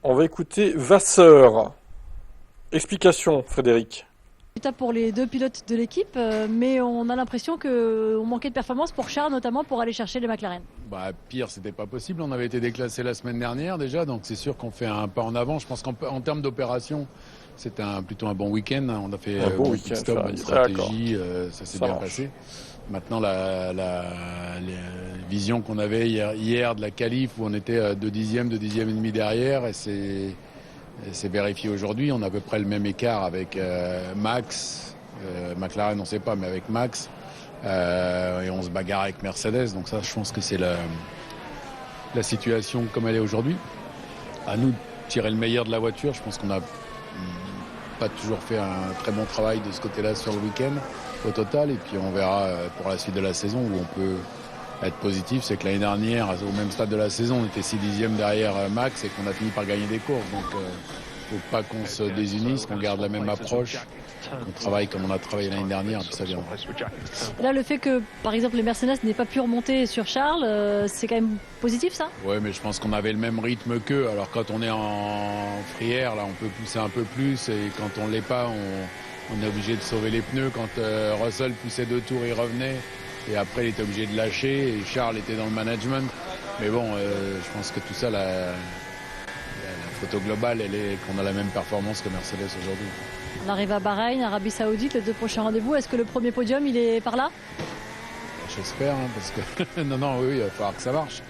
On va écouter Vasseur. Explication, Frédéric. Résultat pour les deux pilotes de l'équipe, mais on a l'impression qu'on manquait de performance pour Charles, notamment pour aller chercher les McLaren. Pire, c'était pas possible. On avait été déclassé la semaine dernière déjà, donc c'est sûr qu'on fait un pas en avant. Je pense qu'en termes d'opération, c'était plutôt un bon week-end. On a fait Un bon bon week-end, pit-stop, bonne d'accord. stratégie, ça s'est Ça bien marche. passé. Maintenant, la vision qu'on avait hier de la qualif, où on était 2 dixièmes et demi derrière, et c'est vérifié aujourd'hui. On a à peu près le même écart avec Max. McLaren, on ne sait pas, mais avec Max. Et on se bagarre avec Mercedes. Donc ça, je pense que c'est la situation comme elle est aujourd'hui. À nous de tirer le meilleur de la voiture. Je pense qu'on n'a pas toujours fait un très bon travail de ce côté-là sur le week-end au total. Et puis on verra pour la suite de la saison où on peut être positif. C'est que l'année dernière, au même stade de la saison, on était 6 dixièmes derrière Max et qu'on a fini par gagner des courses. Donc faut pas qu'on se désunisse, qu'on garde la même approche, qu'on travaille comme on a travaillé l'année dernière, puis ça viendra. Là, le fait que, par exemple, les Mercedes n'aient pas pu remonter sur Charles, c'est quand même positif, ça? Oui, mais je pense qu'on avait le même rythme qu'eux. Alors quand on est en free air, là, on peut pousser un peu plus. Et quand on l'est pas, on est obligé de sauver les pneus. Quand Russell poussait 2 tours, il revenait. Et après, il était obligé de lâcher. Et Charles était dans le management. Mais bon, je pense que tout ça, la photo globale, elle est qu'on a la même performance que Mercedes aujourd'hui. On arrive à Bahreïn, Arabie Saoudite, les 2 prochains rendez-vous. Est-ce que le premier podium, il est par là? J'espère, parce que non, oui, il va falloir que ça marche.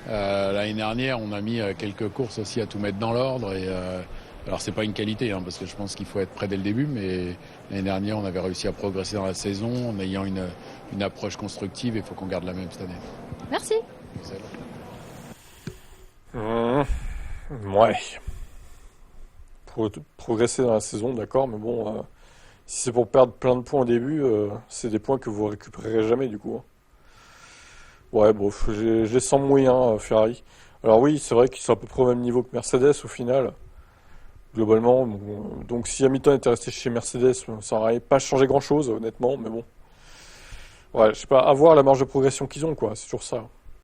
L'année dernière, on a mis quelques courses aussi à tout mettre dans l'ordre. Et alors, c'est pas une qualité, parce que je pense qu'il faut être prêt dès le début. Mais l'année dernière, on avait réussi à progresser dans la saison en ayant une approche constructive. Et il faut qu'on garde la même cette année. Merci. Ouais. Pour progresser dans la saison, d'accord, mais bon, si c'est pour perdre plein de points au début, c'est des points que vous récupérerez jamais du coup. Ouais, bon, je les sens moyens, Ferrari. Alors oui, c'est vrai qu'ils sont à peu près au même niveau que Mercedes au final, globalement. Bon, donc si Hamilton était resté chez Mercedes, ça n'aurait pas changé grand-chose, honnêtement, mais bon. Ouais, je sais pas, à voir la marge de progression qu'ils ont, quoi, c'est toujours ça.